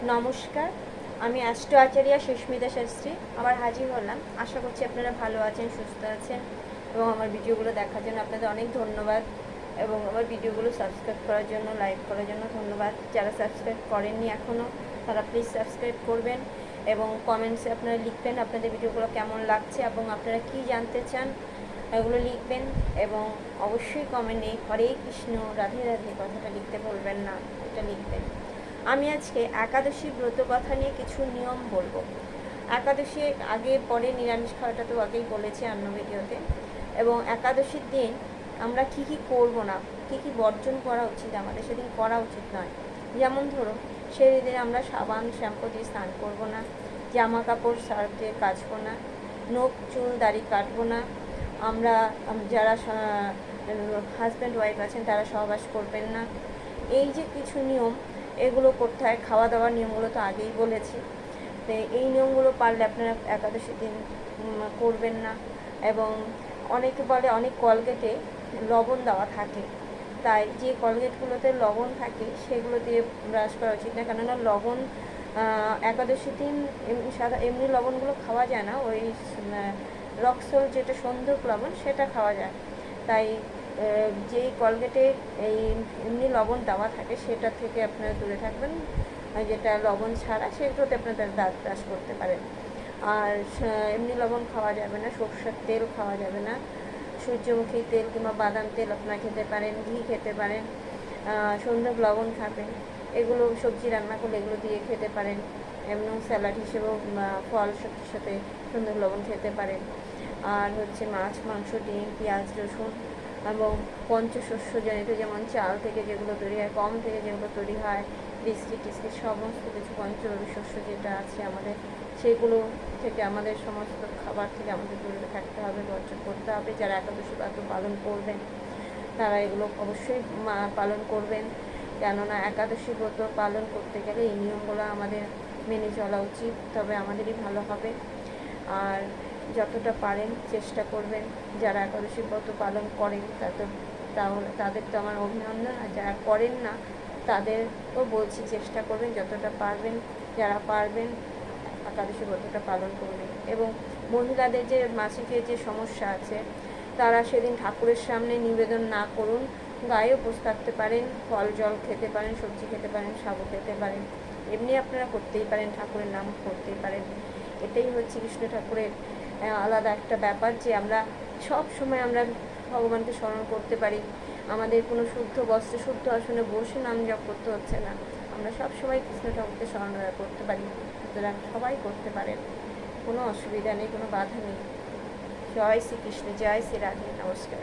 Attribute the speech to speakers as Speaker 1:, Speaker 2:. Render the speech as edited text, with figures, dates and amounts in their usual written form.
Speaker 1: নমস্কার, আমি অ্যাস্ট্রো আচার্য সুস্মিতা শাস্ত্রী আবার হাজির হলাম। আশা করছি আপনারা ভালো আছেন, সুস্থ আছেন এবং আমার ভিডিওগুলো দেখার জন্য আপনাদের অনেক ধন্যবাদ এবং আমার ভিডিওগুলো সাবস্ক্রাইব করার জন্য, লাইক করার জন্য ধন্যবাদ। যারা সাবস্ক্রাইব করেননি এখনও তারা প্লিজ সাবস্ক্রাইব করবেন এবং কমেন্টসে আপনারা লিখবেন আপনাদের ভিডিওগুলো কেমন লাগছে এবং আপনারা কী জানতে চান এগুলো লিখবেন এবং অবশ্যই কমেন্টে হরে কৃষ্ণ রাধে রাধে কথাটা লিখতে বলবেন না, এটা লিখবেন। আমি আজকে একাদশী ব্রত কথা নিয়ে কিছু নিয়ম বলবো। একাদশী আগে পরে নিরামিষ খাওয়াটা তো আগেই বলেছি অন্য ভিডিওতে। এবং একাদশীর দিন আমরা কি কি করব না, কি কি বর্জন করা উচিত, আমাদের সেদিন করা উচিত নয়। যেমন ধরো, সেদিন আমরা সাবান শ্যাম্পু দিয়ে স্নান করবো না, জামা কাপড় সার্ফ দিয়ে কাচবো না, নখ চুল দাড়ি কাটবো না, আমরা যারা হাজব্যান্ড ওয়াইফ আছেন তারা সহবাস করবেন না। এই যে কিছু নিয়ম, এগুলো করতে হয়। খাওয়া দাওয়ার নিয়মগুলো তো আগেই বলেছি। তো এই নিয়মগুলো পারলে আপনারা একাদশী দিন করবেন না। এবং অনেকে বলে অনেক কলগেটে লবণ দেওয়া থাকে, তাই যে কলগেটগুলোতে লবণ থাকে সেগুলো দিয়ে ব্রাশ করা উচিত না, কেননা লবণ একাদশী দিন এমনি লবণগুলো খাওয়া যায় না, ওই রক্সল যেটা সন্দুক লবণ সেটা খাওয়া যায়। তাই যেই কলগেটে এই এমনি লবণ দেওয়া থাকে সেটা থেকে আপনারা দূরে থাকবেন, যেটা লবণ ছাড়া সেগুলোতে আপনারা দাঁত ব্রাশ করতে পারেন। আর এমনি লবণ খাওয়া যাবে না, সরষের তেল খাওয়া যাবে না, সূর্যমুখী তেল কিংবা বাদাম তেল আপনারা খেতে পারেন, ঘি খেতে পারেন, সন্দক লবণ খাবেন, এগুলো সবজি রান্না করলে এগুলো দিয়ে খেতে পারেন। এমন স্যালাড হিসেবেও ফল সবজির সাথে সন্দক লবণ খেতে পারেন। আর হচ্ছে মাছ, মাংস, ডিম, পেঁয়াজ, রসুন এবং পঞ্চশস্য জনিত, যেমন চাল থেকে যেগুলো তৈরি হয়, গম থেকে যেগুলো তৈরি হয়, বিস্কিট টিস্কিট সমস্ত কিছু পঞ্চশস্য যেটা আছে আমাদের, সেগুলো থেকে আমাদের সমস্ত খাবার থেকে আমাদের দূরে থাকতে হবে, বর্জন করতে হবে। যারা একাদশী ব্রত পালন করবেন তারা এগুলো অবশ্যই পালন করবেন, কেননা একাদশী ব্রত পালন করতে গেলে এই নিয়মগুলো আমাদের মেনে চলা উচিত, তবে আমাদেরই ভালো হবে। আর যতটা পারেন চেষ্টা করবেন, যারা একাদশী ব্রত পালন করেন তাহলে তাদের তো আমার অভিনন্দন, আর যারা করেন না তাদেরও বলছি চেষ্টা করবেন যতটা পারবেন, যারা পারবেন একাদশী ব্রতটা পালন করবেন। এবং মহিলাদের যে মাসিকের যে সমস্যা আছে তারা সেদিন ঠাকুরের সামনে নিবেদন না করুন, গায়ে উপোস থাকতে পারেন, ফল জল খেতে পারেন, সবজি খেতে পারেন, সাবু খেতে পারেন, এমনি আপনারা করতেই পারেন, ঠাকুরের নাম করতেই পারেন। এটাই হচ্ছে কৃষ্ণ ঠাকুরের আলাদা একটা ব্যাপার, যে আমরা সব সময় আমরা ভগবানকে স্মরণ করতে পারি। আমাদের কোনো শুদ্ধ বস্ত্রে শুদ্ধ আসনে বসে নাম জপ করতে হচ্ছে না, আমরা সব সময় কৃষ্ণ ঠাকুরকে স্মরণ করতে পারি। সুতরাং সবাই করতে পারেন, কোনো অসুবিধা নেই, কোনো বাধা নেই। জয় শ্রীকৃষ্ণ, জয় শ্রী রাধে, নমস্কার।